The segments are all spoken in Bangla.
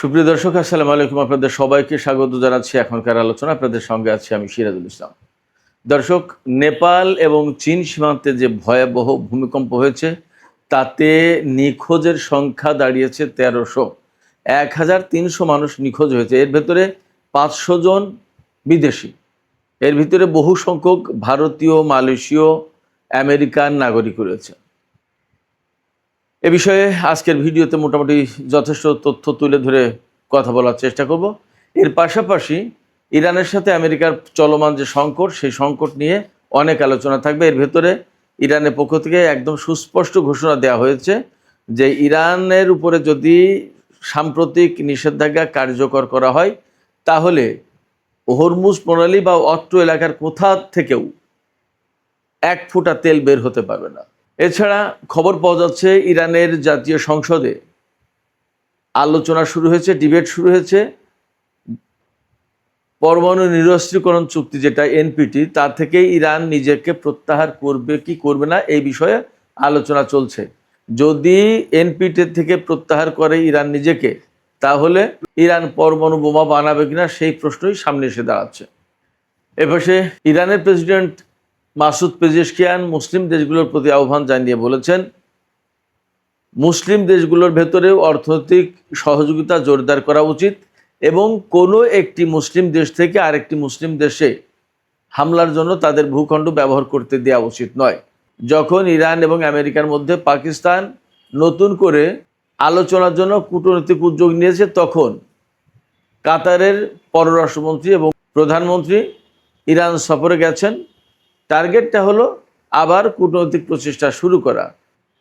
সুপ্রিয় দর্শক, আসসালামু আলাইকুম। আপনাদের সবাইকে স্বাগত জানাচ্ছি এখনকার আলোচনা। আপনাদের সঙ্গে আছি আমি সিরাজুল ইসলাম। দর্শক, নেপাল এবং চীন সীমান্তে যে ভয়াবহ ভূমিকম্প হয়েছে তাতে নিখোঁজের সংখ্যা দাঁড়িয়েছে ১৩০০। ১,৩০০ মানুষ নিখোঁজ হয়েছে। এর ভেতরে ৫০০ জন বিদেশি। এর ভিতরে বহু সংখ্যক ভারতীয়, মালয়েশীয়, আমেরিকান নাগরিক রয়েছে। এ বিষয়ে আজকের ভিডিওতে মোটামুটি যথেষ্ট তথ্য তুলে ধরে কথা বলার চেষ্টা করব। এর পাশাপাশি ইরানের সাথে আমেরিকার চলমান যে সংকট, সেই সংকট নিয়ে অনেক আলোচনা থাকবে। এর ভেতরে ইরানের পক্ষ থেকে একদম সুস্পষ্ট ঘোষণা দেওয়া হয়েছে যে ইরানের উপরে যদি সাম্প্রতিক নিষেধাজ্ঞা কার্যকর করা হয় তাহলে হরমুজ প্রণালী বা অত্র এলাকার কোথা থেকেও এক ফোঁটা তেল বের হতে পারবে না। এছাড়া খবর পাওয়া যাচ্ছে ইরানের জাতীয় সংসদে আলোচনা শুরু হয়েছে, ডিবেট শুরু হয়েছে। পরমাণু নিরস্ত্রীকরণ চুক্তি যেটা এনপিটি, তার থেকে ইরান নিজেকে প্রত্যাহার করবে কি করবে না এই বিষয়ে আলোচনা চলছে। যদি এনপিটি থেকে প্রত্যাহার করে ইরান নিজেকে, তাহলে ইরান পরমাণু বোমা বানাবে কিনা সেই প্রশ্নই সামনে এসে দাঁড়াচ্ছে। এপাশে ইরানের প্রেসিডেন্ট মাসুদ পেজেশকিয়ান মুসলিম দেশগুলোর প্রতি আহ্বান জানিয়ে বলেছেন, মুসলিম দেশগুলোর ভেতরেও অর্থনৈতিক সহযোগিতা জোরদার করা উচিত এবং কোনো একটি মুসলিম দেশ থেকে আরেকটি মুসলিম দেশে হামলার জন্য তাদের ভূখণ্ড ব্যবহার করতে দেওয়া উচিত নয়। যখন ইরান এবং আমেরিকার মধ্যে পাকিস্তান নতুন করে আলোচনার জন্য কূটনৈতিক উদ্যোগ নিয়েছে, তখন কাতারের পররাষ্ট্রমন্ত্রী এবং প্রধানমন্ত্রী ইরান সফরে গেছেন। টার্গেটটা হলো আবার কূটনৈতিক প্রচেষ্টা শুরু করা।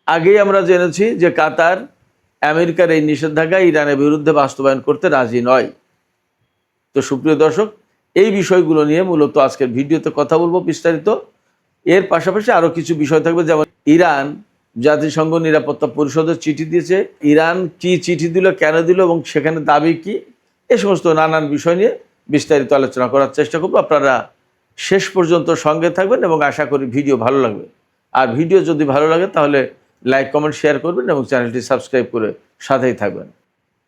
আগেই আমরা জেনেছি যে কাতার আমেরিকার এই নিষেধাজ্ঞা ইরানের বিরুদ্ধে বাস্তবায়ন করতে রাজি নয়। তো সুপ্রিয় দর্শক, এই বিষয়গুলো নিয়ে মূলত আজকের ভিডিওতে কথা বলবো বিস্তারিত। এর পাশাপাশি আরও কিছু বিষয় থাকবে, যেমন ইরান জাতিসংঘ নিরাপত্তা পরিষদে চিঠি দিয়েছে। ইরান কি চিঠি দিল, কেন দিল এবং সেখানে দাবি কি, এ সমস্ত নানান বিষয় নিয়ে বিস্তারিত আলোচনা করার চেষ্টা করবো। আপনারা শেষ পর্যন্ত সঙ্গে থাকবেন এবং আশা করি ভিডিও ভালো লাগবে। আর ভিডিও যদি ভালো লাগে তাহলে লাইক, কমেন্ট, শেয়ার করবেন এবং চ্যানেলটি সাবস্ক্রাইব করে সাথেই থাকবেন।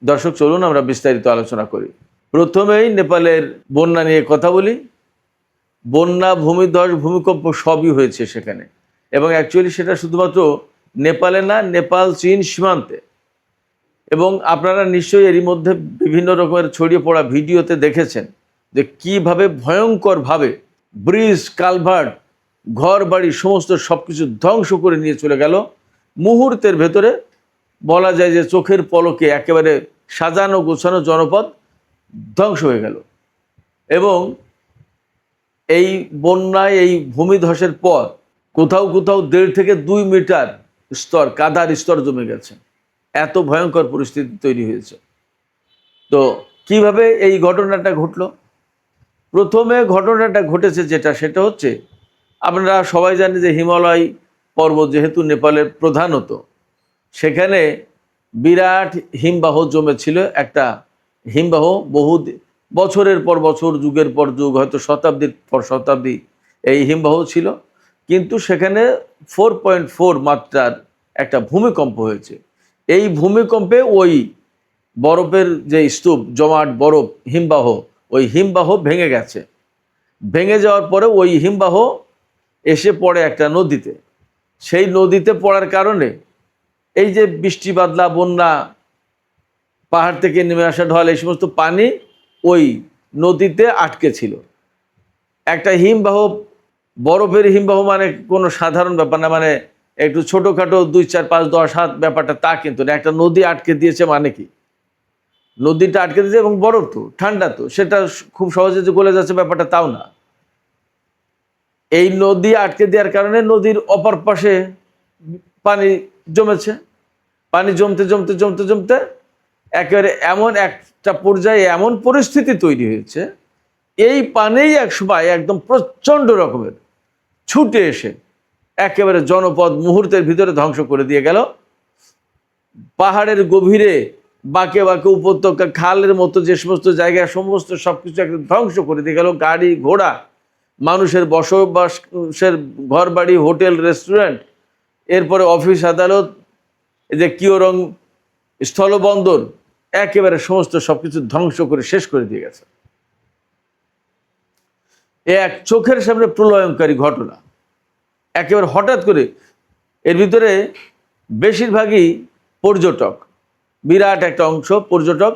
দর্শক, চলুন আমরা বিস্তারিত আলোচনা করি। প্রথমেই নেপালের বন্যা নিয়ে কথা বলি। বন্যা, ভূমিধস, ভূমিকম্প সবই হয়েছে সেখানে, এবং অ্যাকচুয়ালি সেটা শুধুমাত্র নেপালে না, নেপাল চীন সীমান্তে। এবং আপনারা নিশ্চয়ই এরই মধ্যে বিভিন্ন রকমের ছড়িয়ে পড়া ভিডিওতে দেখেছেন যে কীভাবে ভয়ঙ্করভাবে ব্রিজ, কালভার্ট, ঘর বাড়ি সমস্ত সব কিছু ধ্বংস করে নিয়ে চলে গেল। মুহূর্তের ভেতরে বলা যায় যে চোখের পলকে একেবারে সাজানো গোছানো জনপদ ধ্বংস হয়ে গেল। এবং এই বন্যায়, এই ভূমিধসের পর কোথাও কোথাও 1.5 থেকে 2 মিটার স্তর, কাদার স্তর জমে গেছে। এত ভয়ঙ্কর পরিস্থিতি তৈরি হয়েছে। তো কিভাবে এই ঘটনাটা ঘটলো? প্রথমে ঘটনাটা ঘটেছে সেটা হচ্ছে, আপনারা সবাই জানেন যে হিমালয় পর্বত যেহেতু নেপালের প্রধানত, সেখানে বিরাট হিমবাহ জমেছিল। একটা হিমবাহ বহু বছরের পর বছর, যুগের পর যুগ, হয়তো শতাব্দীর পর শতাব্দী এই হিমবাহ ছিল। কিন্তু সেখানে 4.4 মাত্রার একটা ভূমিকম্প হয়েছে। এই ভূমিকম্পে ওই বরফের যে স্তূপ, জমাট বরফ, হিমবাহ, ওই হিমবাহ ভেঙে গেছে। ভেঙে যাওয়ার পরে ওই হিমবাহ এসে পড়ে একটা নদীতে। সেই নদীতে পড়ার কারণে এই যে বৃষ্টি বাদলা, বন্যা, পাহাড় থেকে নেমে আসা ঢল, এই সমস্ত পানি ওই নদীতে আটকে ছিল। একটা হিমবাহ, বরফের হিমবাহ মানে কোনো সাধারণ ব্যাপার না, মানে একটু ছোটোখাটো 2, 4, 5, 10 হাত ব্যাপারটা তা কিন্তু না। একটা নদী আটকে দিয়েছে মানে কি, নদীটা আটকে দিয়েছে এবং বরফ তো, ঠান্ডা তো, সেটা খুব সহজে যে গলে যাচ্ছে ব্যাপারটা তাও না। এই নদী আটকে দেওয়ার কারণে নদীর অপর পাশে পানি জমেছে। পানি জমতে জমতে জমতে জমতে একেবারে এমন একটা পর্যায়ে এমন পরিস্থিতি তৈরি হয়েছে, এই পানিই একসময় একদম প্রচণ্ড রকমের ছুটে এসে একেবারে জনপদ মুহূর্তের ভিতরে ধ্বংস করে দিয়ে গেল। পাহাড়ের গভীরে বাঁকে বাঁকে উপত্যকা, খালের মতো যে সমস্ত জায়গায়, সমস্ত সব কিছু একদম ধ্বংস করে দিয়ে গেল। গাড়ি ঘোড়া, মানুষের বসবাসের ঘর বাড়ি, হোটেল, রেস্টুরেন্ট, এরপরে অফিস আদালত, এই যে কিওরং স্থলবন্দর, একেবারে সমস্ত সবকিছু ধ্বংস করে শেষ করে দিয়ে গেছে। এক চোখের সামনে প্রলয়ঙ্কারী ঘটনা, একেবারে হঠাৎ করে। এর ভিতরে বেশিরভাগই পর্যটক, বিরাট একটা অংশ পর্যটক।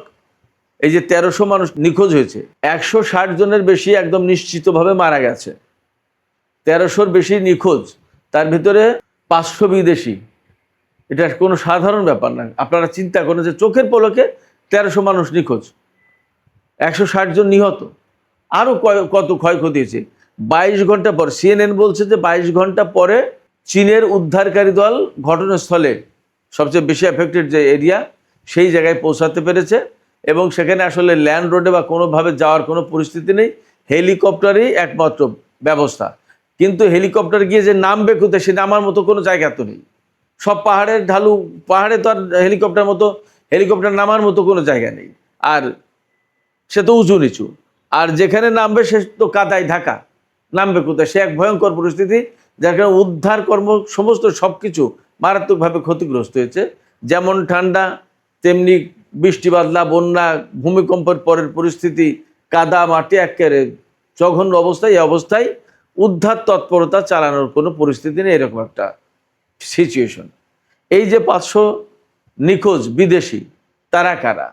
এই যে 1300 মানুষ নিখোঁজ হয়েছে, 160 জনের বেশি একদম নিশ্চিতভাবে মারা গেছে। 1300-র বেশি নিখোঁজ, তার ভিতরে 500 বিদেশি। এটা কোনো সাধারণ ব্যাপার না। আপনারা চিন্তা করেন যে চোখের পলকে 1300 মানুষ নিখোঁজ, 160 জন নিহত, আরও কত ক্ষয়ক্ষতি হয়েছে। 22 ঘন্টা পর CNN বলছে যে 22 ঘন্টা পরে চীনের উদ্ধারকারী দল ঘটনাস্থলে, সবচেয়ে বেশি এফেক্টেড যে এরিয়া, সেই জায়গায় পৌঁছাতে পেরেছে এবং সেখানে আসলে ল্যান্ড রোডে বা কোনোভাবে যাওয়ার কোনো পরিস্থিতি নেই, হেলিকপ্টারই একমাত্র ব্যবস্থা। কিন্তু হেলিকপ্টার গিয়ে যে নামবে কোথায়, সে নামার মতো কোনো জায়গা তো নেই। সব পাহাড়ের ঢালু, পাহাড়ে তো আর হেলিকপ্টার নামার মতো কোনো জায়গা নেই, আর সে তো উঁচু নিচু, আর যেখানে নামবে সে তো কাদায় ঢাকা, নামবে কোথায়? সে এক ভয়ঙ্কর পরিস্থিতি, যার কারণে উদ্ধার কর্ম সমস্ত সব কিছু মারাত্মকভাবে ক্ষতিগ্রস্ত হয়েছে। যেমন ঠান্ডা, তেমনি বৃষ্টি বাদলা, বন্যা, ভূমিকম্পের পরের পরিস্থিতি, কাদা মাটি একেবারে জঘন্য অবস্থায়। এই অবস্থায় উদ্ধার তৎপরতা চালানোর কোনো পরিস্থিতি নেই, এরকম একটা সিচুয়েশন। এই যে 500 নিখোঁজ বিদেশি, তারা কারা?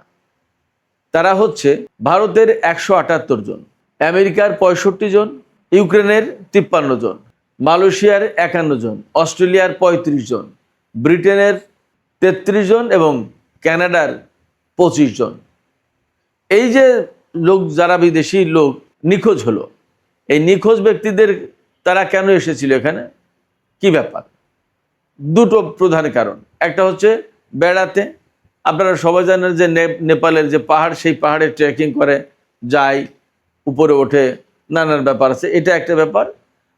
তারা হচ্ছে ভারতের 178 জন, আমেরিকার 65 জন, ইউক্রেনের 53 জন, মালয়েশিয়ার 51 জন, অস্ট্রেলিয়ার 35 জন, ব্রিটেনের 33 জন এবং কানাডার 25 জন। এই যে লোক, যারা বিদেশি লোক নিখোঁজ হলো, এই নিখোঁজ ব্যক্তিদের তারা কেন এসেছিল এখানে, কি ব্যাপার? দুটো প্রধান কারণ। একটা হচ্ছে বেড়াতে। আপনারা সবাই জানেন যে নেপালের যে পাহাড়, সেই পাহাড়ে ট্রেকিং করে যায়, উপরে ওঠে, নানান ব্যাপার আছে, এটা একটা ব্যাপার।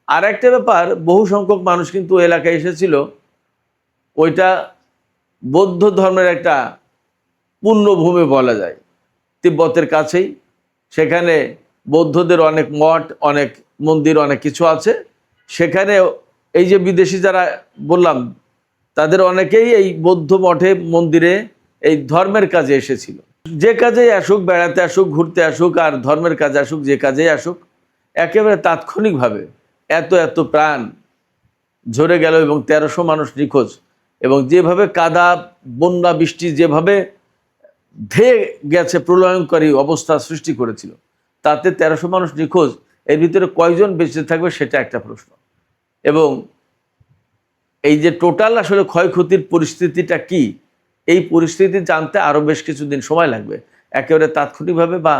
আর একটা ব্যাপার, বহু সংখ্যক মানুষ কিন্তু এলাকায় এসেছিল, ওইটা বৌদ্ধ ধর্মের একটা পুণ্যভূমি বলা যায়, তিব্বতের কাছেই। সেখানে বৌদ্ধদের অনেক মঠ, অনেক মন্দির, অনেক কিছু আছে। সেখানে এই যে বিদেশি যারা বললাম, তাদের অনেকেই এই বৌদ্ধ মঠে, মন্দিরে এই ধর্মের কাজে এসেছিল। যে কাজেই আসুক, বেড়াতে আসুক, ঘুরতে আসুক, আর ধর্মের কাজে আসুক, যে কাজেই আসুক, একেবারে তাৎক্ষণিকভাবে এত প্রাণ ঝরে গেল এবং 1300 মানুষ নিখোঁজ। এবং যেভাবে কাদা, বন্যা, বৃষ্টি যেভাবে ধেয়ে গেছে, প্রলয়ঙ্কারী অবস্থা সৃষ্টি করেছিল, তাতে 1300 মানুষ নিখোঁজ। এর ভিতরে কয়জন বেঁচে থাকবে সেটা একটা প্রশ্ন। এবং এই যে টোটাল আসলে ক্ষয়ক্ষতির পরিস্থিতিটা কি, এই পরিস্থিতি জানতে আরও বেশ কিছুদিন সময় লাগবে। একেবারে তাৎক্ষণিকভাবে বা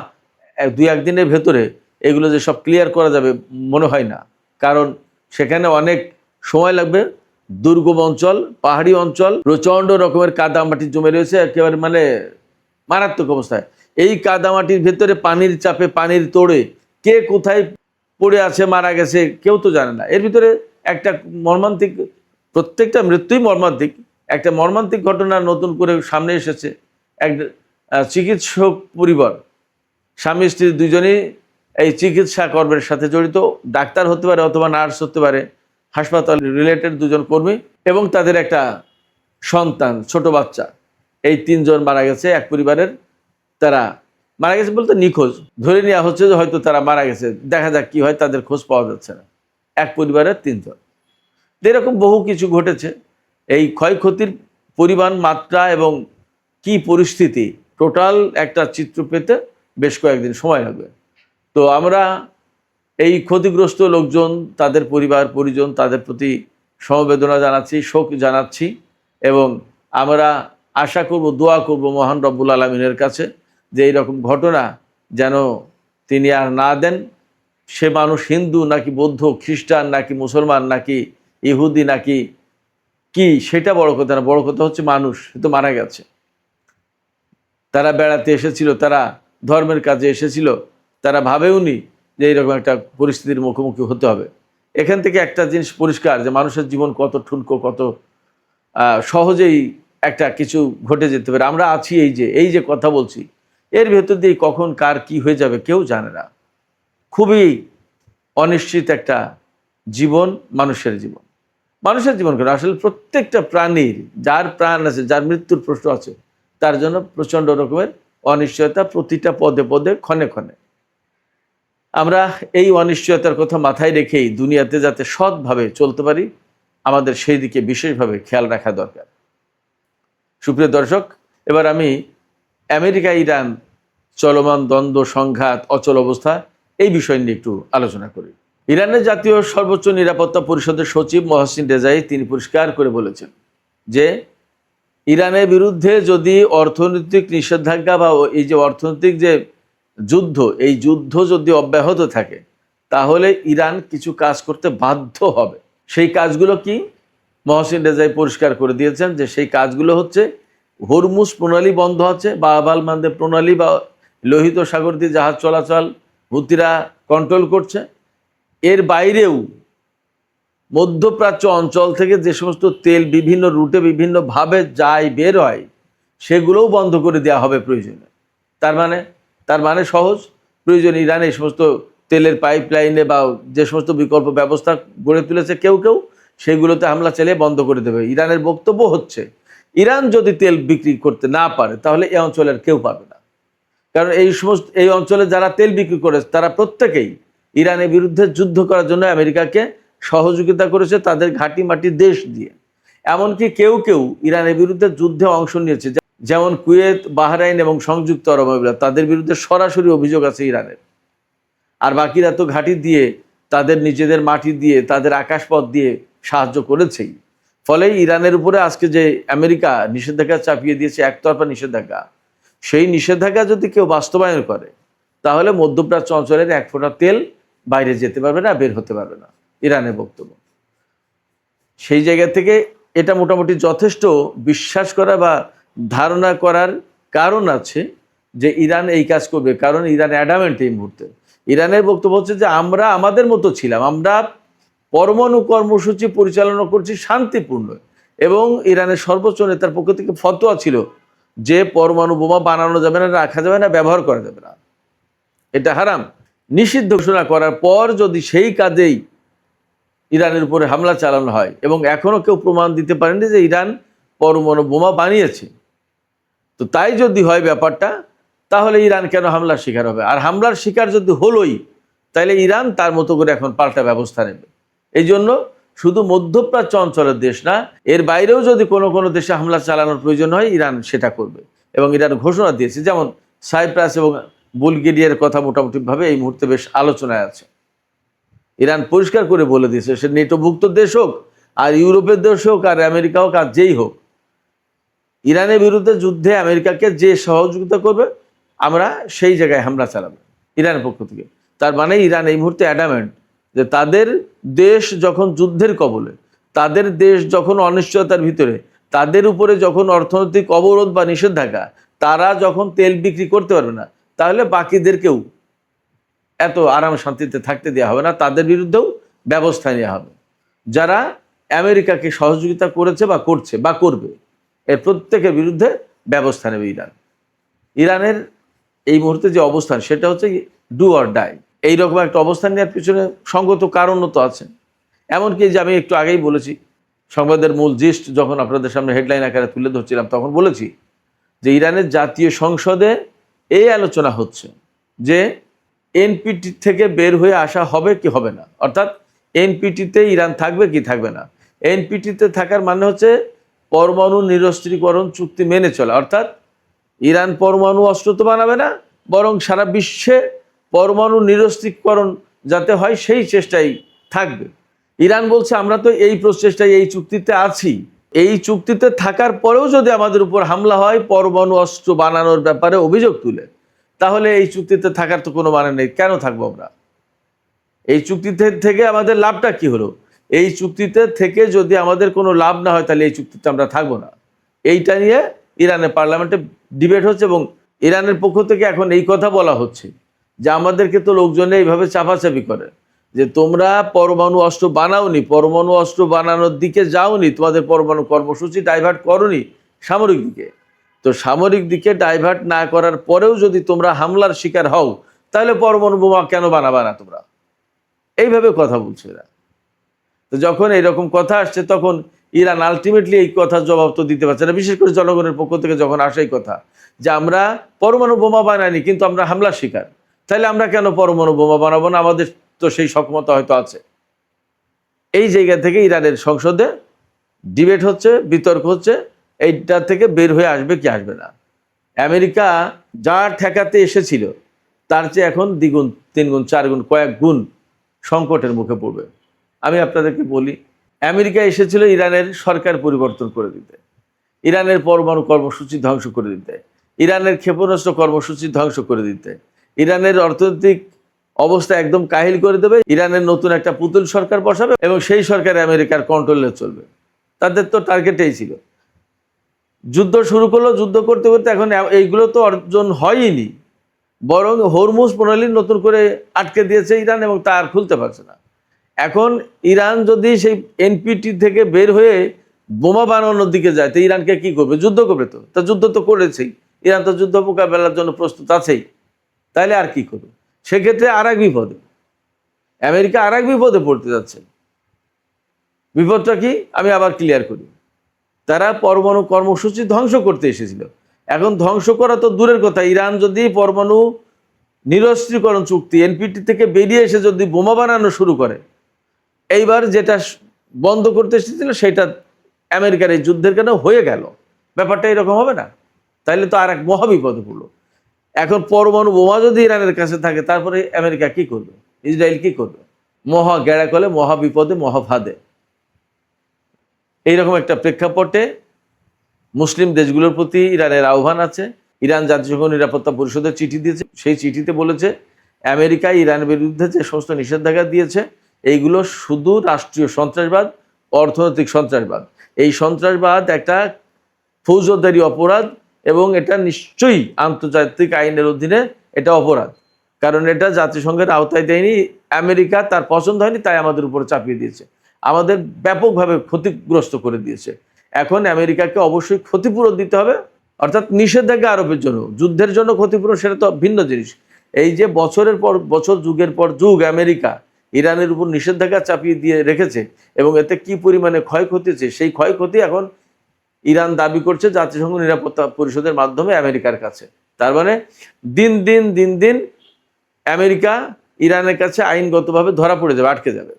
2-1 দিনের ভেতরে এগুলো যে সব ক্লিয়ার করা যাবে মনে হয় না, কারণ সেখানে অনেক সময় লাগবে। দুর্গম অঞ্চল, পাহাড়ি অঞ্চল, প্রচণ্ড রকমের কাদামাটি জমে রয়েছে, একেবারে মানে মারাত্মক অবস্থায়। এই কাদামাটির ভেতরে পানির চাপে, পানির তোড়ে কে কোথায় পড়ে আছে, মারা গেছে, কেউ তো জানে না। এর ভিতরে একটা মর্মান্তিক, প্রত্যেকটা মৃত্যুই মর্মান্তিক, একটা মর্মান্তিক ঘটনা নতুন করে সামনে এসেছে। এক চিকিৎসক পরিবার, স্বামী স্ত্রী দুজনেই এই চিকিৎসা কর্মের সাথে জড়িত, ডাক্তার হতে পারে অথবা নার্স হতে পারে, হাসপাতাল রিলেটেড দুজন কর্মী, এবং তাদের একটা সন্তান, ছোট বাচ্চা। এই 3 জন মারা গেছে এক পরিবারের। তারা মারা গেছে বলতে নিখোঁজ, ধরে নেওয়া হচ্ছে যে হয়তো তারা মারা গেছে, দেখা যাক কি হয়, তাদের খোঁজ পাওয়া যাচ্ছে না। এক পরিবারের 3 জন। এরকম বহু কিছু ঘটেছে। এই ক্ষয়ক্ষতির পরিমাণ, মাত্রা এবং কি পরিস্থিতি, টোটাল একটা চিত্র পেতে বেশ কয়েকদিন সময় লাগবে। তো আমরা এই ক্ষতিগ্রস্ত লোকজন, তাদের পরিবার পরিজন, তাদের প্রতি সমবেদনা জানাচ্ছি, শোক জানাচ্ছি, এবং আমরা আশা করব, দোয়া করব মহান রব্বুল আলামিনের কাছে যে এইরকম ঘটনা যেন তিনি আর না দেন। সে মানুষ হিন্দু নাকি বৌদ্ধ, খ্রিস্টান নাকি মুসলমান নাকি ইহুদি নাকি কি, সেটা বড় কথা না। বড় কথা হচ্ছে মানুষ, সে তো মারা গেছে। তারা বেড়াতে এসেছিল, তারা ধর্মের কাজে এসেছিল, তারা ভাবেওনি যে এইরকম একটা পরিস্থিতির মুখোমুখি হতে হবে। এখান থেকে একটা জিনিস পরিষ্কার, যে মানুষের জীবন কত ঠুনকো, কত সহজেই একটা কিছু ঘটে যেতে পারে। আমরা আছি, এই যে কথা বলছি, এর ভেতর দিয়ে কখন কার কি হয়ে যাবে কেউ জানে না। খুবই অনিশ্চিত একটা জীবন মানুষের জীবন। মানুষের জীবন কেন, আসলে প্রত্যেকটা প্রাণীর, যার প্রাণ আছে, যার মৃত্যুর প্রশ্ন আছে, তার জন্য প্রচণ্ড রকমের অনিশ্চয়তা প্রতিটা পদে পদে ক্ষণে ক্ষণে। আমরা এই অনিশ্চয়তার কথা মাথায় রেখেই দুনিয়াতে যাতে সৎভাবে চলতে পারি, আমাদের সেই দিকে বিশেষভাবে খেয়াল রাখা দরকার। সুপ্রিয় দর্শক, এবার আমি আমেরিকা ইরান চলমান দ্বন্দ্ব, সংঘাত, অচল অবস্থা এই বিষয় নিয়ে একটু আলোচনা করি। ইরানের জাতীয় সর্বোচ্চ নিরাপত্তা পরিষদের সচিব মহসিন রেজাই তিনি পরিষ্কার করে বলেছেন যে ইরানের বিরুদ্ধে যদি অর্থনৈতিক নিষেধাজ্ঞা বা এই যে অর্থনৈতিক যে যুদ্ধ, এই যুদ্ধ যদি অব্যাহত থাকে তাহলে ইরান কিছু কাজ করতে বাধ্য হবে। সেই কাজগুলো কি? মহসিন রেজাই পরিষ্কার করে দিয়েছেন যে সেই কাজগুলো হচ্ছে হরমুজ প্রণালী বন্ধ আছে, বাব আল মানদেব প্রণালী বা লোহিত সাগর দিয়ে জাহাজ চলাচল হুতিরা কন্ট্রোল করছে। এর বাইরেও মধ্যপ্রাচ্য অঞ্চল থেকে যে সমস্ত তেল বিভিন্ন রুটে বিভিন্নভাবে যায় বের হয় সেগুলোও বন্ধ করে দেওয়া হবে প্রয়োজনে। তার মানে সহজ, প্রয়োজনে ইরান এই সমস্ত তেলের পাইপলাইনে বা যে সমস্ত বিকল্প ব্যবস্থা গড়ে তুলেছে কেউ সেগুলোতে হামলা চালিয়ে বন্ধ করে দেবে। ইরানের বক্তব্য হচ্ছে ইরান যদি তেল বিক্রি করতে না পারে তাহলে এই অঞ্চলের কেউ পাবে না। কারণ এই অঞ্চলে যারা তেল বিক্রি করেছে তারা প্রত্যেকেই ইরানের বিরুদ্ধে যুদ্ধ করার জন্য আমেরিকাকে সহযোগিতা করেছে তাদের ঘাঁটি মাটি দেশ দিয়ে। এমনকি কেউ ইরানের বিরুদ্ধে যুদ্ধে অংশ নিয়েছে, যেমন কুয়েত, বাহরাইন এবং সংযুক্ত আরব আমিরাত, তাদের বিরুদ্ধে সরাসরি অভিযোগ আছে ইরানের। আর বাকিরা তো ঘাঁটি দিয়ে, তাদের নিজেদের মাটি দিয়ে, তাদের আকাশপথ দিয়ে সাহায্য করেছেই। ফলে ইরানের উপরে আজকে যে আমেরিকা নিষেধাজ্ঞা চাপিয়ে দিয়েছে, একতরফা নিষেধাজ্ঞা, সেই নিষেধাজ্ঞা যদি কেউ বাস্তবায়ন করে তাহলে মধ্যপ্রাচ্য অঞ্চলের এক ফোঁটা তেল বাইরে যেতে পারবে না, বের হতে পারবে না, ইরানের বক্তব্য। সেই জায়গা থেকে এটা মোটামুটি যথেষ্ট বিশ্বাস করা বা ধারণা করার কারণ আছে যে ইরান এই কাজ করবে, কারণ ইরান অ্যাডামেন্ট এই মুহূর্তে। ইরানের বক্তব্য হচ্ছে যে আমরা আমাদের মতো ছিলাম, আমরা পরমাণু কর্মসূচি পরিচালনা করছি শান্তিপূর্ণ, এবং ইরানের সর্বোচ্চ নেতার পক্ষ থেকে ফতোয়া ছিল যে পরমাণু বোমা বানানো যাবে না, রাখা যাবে না, ব্যবহার করা যাবে না, এটা হারাম। নিষিদ্ধ ঘোষণা করার পর যদি সেই কাজেই ইরানের উপরে হামলা চালানো হয় এবং এখনো কেউ প্রমাণ দিতে পারেনি যে ইরান পরমাণু বোমা বানিয়েছে, তো তাই যদি হয় ব্যাপারটা, তাহলে ইরান কেন হামলার শিকার হবে? আর হামলার শিকার যদি হলোই, তাহলে ইরান তার মতো করে এখন পাল্টা ব্যবস্থা নেবে। এই জন্য শুধু মধ্যপ্রাচ্য অঞ্চলের দেশ না, এর বাইরেও যদি কোনো দেশে হামলা চালানোর প্রয়োজন হয় ইরান সেটা করবে। এবং ইরান ঘোষণা দিয়েছে, যেমন সাইপ্রাস এবং বুলগেরিয়ার কথা মোটামুটিভাবে এই মুহূর্তে বেশ আলোচনায় আছে। ইরান পরিষ্কার করে বলে দিয়েছে সে নেটোভুক্ত দেশ হোক, আর ইউরোপের দেশ হোক, আর আমেরিকা হোক, আর যেই হোক, ইরানের বিরুদ্ধে যুদ্ধে আমেরিকাকে যে সহযোগিতা করবে আমরা সেই জায়গায় হামলা চালাবো ইরানের পক্ষ থেকে। তার মানে ইরান এই মুহূর্তে অ্যাডামেন্ট যে তাদের দেশ যখন যুদ্ধের কবলে, তাদের দেশ যখন অনিশ্চয়তার ভিতরে, তাদের উপরে যখন অর্থনৈতিক অবরোধ বা নিষেধাজ্ঞা, তারা যখন তেল বিক্রি করতে পারবে না, তাহলে বাকিদেরকেও এত আরাম শান্তিতে থাকতে দেওয়া হবে না, তাদের বিরুদ্ধেও ব্যবস্থা নেওয়া হবে। যারা আমেরিকাকে সহযোগিতা করেছে বা করছে বা করবে, এর প্রত্যেকের বিরুদ্ধে ব্যবস্থা নেবে ইরান। ইরানের এই মুহূর্তে যে অবস্থান সেটা হচ্ছে ডু অর ডাই। এইরকম একটা অবস্থান নেওয়ার পিছনে সঙ্গত কারণও তো আছে। এমনকি যে আমি একটু আগেই বলেছি, সংবাদের মূল জিস্ট যখন আপনাদের সামনে হেডলাইন আকারে তুলে ধরছিলাম তখন বলেছি যে ইরানের জাতীয় সংসদে এই আলোচনা হচ্ছে যে এনপিটি থেকে বের হয়ে আসা হবে কি হবে না, অর্থাৎ এনপিটিতে ইরান থাকবে কি থাকবে না। এনপিটিতে থাকার মানে হচ্ছে পরমাণু নিরস্ত্রীকরণ চুক্তি মেনে চলা, অর্থাৎ ইরান পরমাণু অস্ত্র তো বানাবে না, বরং সারা বিশ্বে পরমাণু নিরস্ত্রীকরণ যাতে হয় সেই চেষ্টাই থাকবে। ইরান বলছে আমরা তো এই প্রচেষ্টায় এই চুক্তিতে আছি, এই চুক্তিতে থাকার পরেও যদি আমাদের উপর হামলা হয় পরমাণু অস্ত্র বানানোর ব্যাপারে অভিযোগ তুলে, তাহলে এই চুক্তিতে থাকার তো কোনো মানে নেই, কেন থাকবো আমরা? এই চুক্তিতে থেকে আমাদের লাভটা কি হলো? এই চুক্তিতে থেকে যদি আমাদের কোনো লাভ না হয় তাহলে এই চুক্তিতে আমরা থাকবো না। এইটা নিয়ে ইরানের পার্লামেন্টে ডিবেট হচ্ছে, এবং ইরানের পক্ষ থেকে এখন এই কথা বলা হচ্ছে যে আমাদেরকে তো লোকজনে এইভাবে চাপাচাপি করে যে তোমরা পরমাণু অস্ত্র বানাওনি, পরমাণু অস্ত্র বানানোর দিকে যাওনি, তোমাদের পরমাণু কর্মসূচি ডাইভার্ট করোনি সামরিক দিকে, তো সামরিক দিকে ডাইভার্ট না করার পরেও যদি তোমরা হামলার শিকার হও তাহলে পরমাণু বোমা কেন বানাবা না তোমরা? এইভাবে কথা বলছে এরা। তো যখন এইরকম কথা আসছে তখন ইরান আলটিমেটলি এই কথার জবাব তো দিতে পারছে না, বিশেষ করে জনগণের পক্ষ থেকে যখন আসে এই কথা যে আমরা পরমাণু বোমা বানাইনি কিন্তু আমরা হামলার শিকার, তাহলে আমরা কেন পরমাণু বোমা বানাবো না, আমাদের তো সেই সক্ষমতা হয়তো আছে। এই জায়গা থেকে ইরানের সংসদে ডিবেট হচ্ছে, বিতর্ক হচ্ছে, এইটা থেকে বের হয়ে আসবে কি আসবে না। আমেরিকা যা ঠেকাতে এসেছিল তার চেয়ে এখন দ্বিগুণ, তিনগুণ, চারগুণ, কয়েক গুণ সংকটের মুখে পড়বে। আমি আপনাদেরকে বলি, আমেরিকা এসেছিল ইরানের সরকার পরিবর্তন করে দিতে, ইরানের পরমাণু কর্মসূচি ধ্বংস করে দিতে, ইরানের ক্ষেপণাস্ত্র কর্মসূচি ধ্বংস করে দিতে, ইরানের অর্থনৈতিক অবস্থা একদম কাহিল করে দেবে, ইরানের নতুন একটা পুতুল সরকার বসাবে এবং সেই সরকার আমেরিকার কন্ট্রোলে চলবে। তাদের তো টার্গেটেই ছিল। যুদ্ধ শুরু করলো, যুদ্ধ করতে করতে এখন এইগুলো তো অর্জন হয়নি, বরং হরমুজ প্রণালী নতুন করে আটকে দিয়েছে ইরান এবং তা আর খুলতে পারছে না। এখন ইরান যদি সেই এনপিটি থেকে বের হয়ে বোমা বানানোর দিকে যায় তো ইরানকে কি করবে? যুদ্ধ করবে। তো তা যুদ্ধ তো করেছেই, ইরান তো যুদ্ধ মোকাবেলার জন্য প্রস্তুত আছেই, তাইলে আর কি করবে? সেক্ষেত্রে আর এক বিপদে আমেরিকা আর এক বিপদে পড়তে যাচ্ছে। বিপদটা কি আমি আবার ক্লিয়ার করি। তারা পরমাণু কর্মসূচি ধ্বংস করতে এসেছিল, এখন ধ্বংস করা তো দূরের কথা, ইরান যদি পরমাণু নিরস্ত্রীকরণ চুক্তি এনপিটি থেকে বেরিয়ে এসে যদি বোমা বানানো শুরু করে, এইবার যেটা বন্ধ করতে এসেছিল সেটা আমেরিকার এই যুদ্ধের কেন হয়ে গেল, ব্যাপারটা এরকম হবে না? তাইলে তো আর এক মহাবিপদে পড়লো। এখন পরমাণু বোমা যদি ইরানের কাছে থাকে তারপরে আমেরিকা কি করবে, ইসরায়েল কি করবে? মহা গেড়াকলে, মহাবিপদে, মহাফাদে। এইরকম একটা প্রেক্ষাপটে মুসলিম দেশগুলোর প্রতি ইরানের আহ্বান আছে। ইরান জাতিসংঘ নিরাপত্তা পরিষদের চিঠি দিয়েছে, সেই চিঠিতে বলেছে আমেরিকা ইরানের বিরুদ্ধে যে সমস্ত নিষেধাজ্ঞা দিয়েছে এইগুলো শুধু রাষ্ট্রীয় সন্ত্রাসবাদ, অর্থনৈতিক সন্ত্রাসবাদ। এই সন্ত্রাসবাদ একটা ফৌজদারি অপরাধ এবং এটা নিশ্চয়ই আন্তর্জাতিক আইনের অধীনে এটা অপরাধ, কারণ এটা জাতিসংঘের আওতায় দেয়নি, আমেরিকা তার পছন্দ হয়নি তাই আমাদের উপরে চাপিয়ে দিয়েছে, আমাদের ব্যাপকভাবে ক্ষতিগ্রস্ত করে দিয়েছে। এখন আমেরিকাকে অবশ্যই ক্ষতিপূরণ দিতে হবে, অর্থাৎ নিষেধাজ্ঞা আরোপের জন্য। যুদ্ধের জন্য ক্ষতিপূরণ সেটা তো ভিন্ন জিনিস। এই যে বছরের পর বছর, যুগের পর যুগ আমেরিকা ইরানের উপর নিষেধাজ্ঞা চাপিয়ে দিয়ে রেখেছে এবং এতে কি পরিমাণে ক্ষয়ক্ষতি হচ্ছে, সেই ক্ষয়ক্ষতি এখন ইরান দাবি করছে জাতিসংঘ নিরাপত্তা পরিষদের মাধ্যমে আমেরিকার কাছে। তার মানে দিন দিন দিন দিন আমেরিকা ইরানের কাছে আইনগতভাবে ধরা পড়ে যাবে, আটকে যাবে,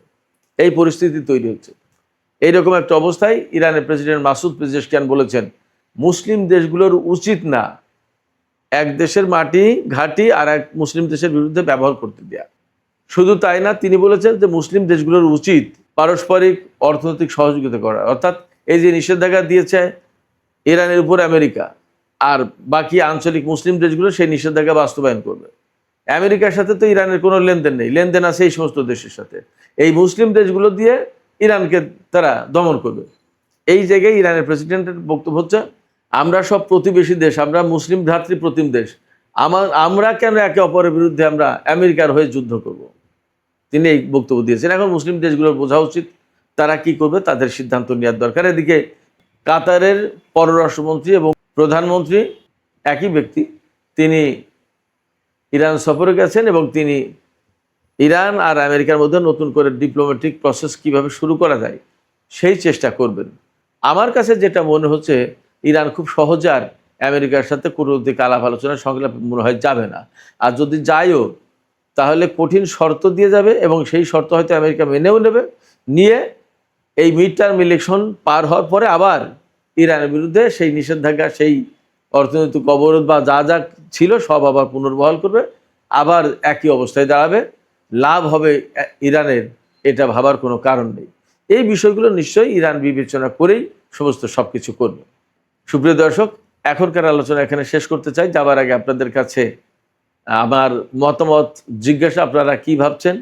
এই পরিস্থিতি তৈরি হচ্ছে। এইরকম একটা অবস্থায় ইরানের প্রেসিডেন্ট মাসুদ পেজেশকিয়ান বলেছেন মুসলিম দেশগুলোর উচিত না এক দেশের মাটি ঘাঁটি আর এক মুসলিম দেশের বিরুদ্ধে ব্যবহার করতে দেয়া। শুধু তাই না, তিনি বলেছেন যে মুসলিম দেশগুলোর উচিত পারস্পরিক অর্থনৈতিক সহযোগিতা করা, অর্থাৎ এই যে নিষেধাজ্ঞা দিয়েছে ইরানের উপর আমেরিকা, আর বাকি আঞ্চলিক মুসলিম দেশগুলো সেই নিষেধাজ্ঞা বাস্তবায়ন করবে। আমেরিকার সাথে তো ইরানের কোনো লেনদেন নেই, লেনদেন আছে এই সমস্ত দেশের সাথে, এই মুসলিম দেশগুলো দিয়ে ইরানকে তারা দমন করবে। এই জায়গায় ইরানের প্রেসিডেন্টের বক্তব্য হচ্ছে আমরা সব প্রতিবেশী দেশ, আমরা মুসলিম ভ্রাতৃপ্রতিম দেশ, আমরা কেন একে অপরের বিরুদ্ধে আমরা আমেরিকার হয়ে যুদ্ধ করব। তিনি এই বক্তব্য দিয়েছেন। এখন মুসলিম দেশগুলোর বোঝা উচিত তারা কি করবে, তাদের সিদ্ধান্ত নেওয়ার দরকার। এদিকে কাতারের পররাষ্ট্রমন্ত্রী এবং প্রধানমন্ত্রী একই ব্যক্তি, তিনি ইরান সফরে গেছেন এবং তিনি ইরান আর আমেরিকার মধ্যে নতুন করে ডিপ্লোম্যাটিক প্রসেস কিভাবে শুরু করা যায় সেই চেষ্টা করবেন। আমার কাছে যেটা মনে হচ্ছে ইরান খুব সহজে আর আমেরিকার সাথে কূটনৈতিক আলাপ আলোচনা সংলাপ মনে হয় যাবে না, আর যদি যায়ও তাহলে কঠিন শর্ত দিয়ে যাবে এবং সেই শর্ত হয়তো আমেরিকা মেনেও নেবে, নিয়ে এই মিড টার্ম ইলেকশন পার হওয়ার পরে আবার ইরানের বিরুদ্ধে সেই নিষেধাজ্ঞা, সেই অর্থনৈতিক অবরোধ বা যা যা ছিল সব আবার পুনর্বহাল করবে, আবার একই অবস্থায় দাঁড়াবে, লাভ হবে ইরানের, এটা ভাবার কোনো কারণ নেই। এই বিষয়গুলো নিশ্চয়ই ইরান বিবেচনা করেই সমস্ত সব কিছু করবে। সুপ্রিয় দর্শক, এখনকার আলোচনা এখানে শেষ করতে চাই। যাবার আগে আপনাদের কাছে আমার মতামত জিজ্ঞাসা, আপনারা কি ভাবছেন?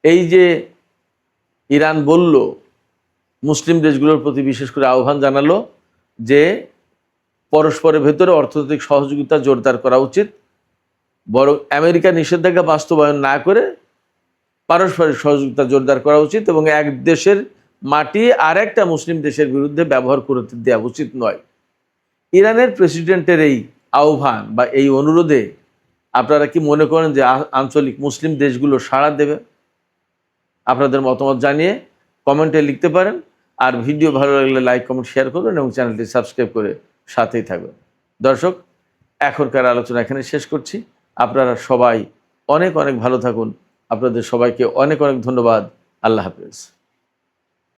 এই যে ইরান বলল, মুসলিম দেশগুলোর প্রতি বিশেষ করে আহ্বান জানালো যে পরস্পরের ভেতরে অর্থনৈতিক সহযোগিতা জোরদার করা উচিত, বরং আমেরিকা নিষেধাজ্ঞা বাস্তবায়ন না করে পারস্পরিক সহযোগিতা জোরদার করা উচিত এবং এক দেশের মাটি আর একটা মুসলিম দেশের বিরুদ্ধে ব্যবহার করতে দেওয়া উচিত নয়। ইরানের প্রেসিডেন্টের এই আহ্বান বা এই অনুরোধে আপনারা কি মনে করেন যে আঞ্চলিক মুসলিম দেশগুলো সাড়া দেবে? আপনাদের মতামত জানিয়ে কমেন্টে লিখতে পারেন। আর ভিডিও ভালো লাগলে লাইক কমেন্ট শেয়ার করবেন এবং চ্যানেলটি সাবস্ক্রাইব করে সাথেই থাকবেন। দর্শক, এখনকার আলোচনা এখানে শেষ করছি। আপনারা সবাই অনেক অনেক ভালো থাকুন। আপনাদের সবাইকে অনেক অনেক ধন্যবাদ। আল্লাহ হাফেজ।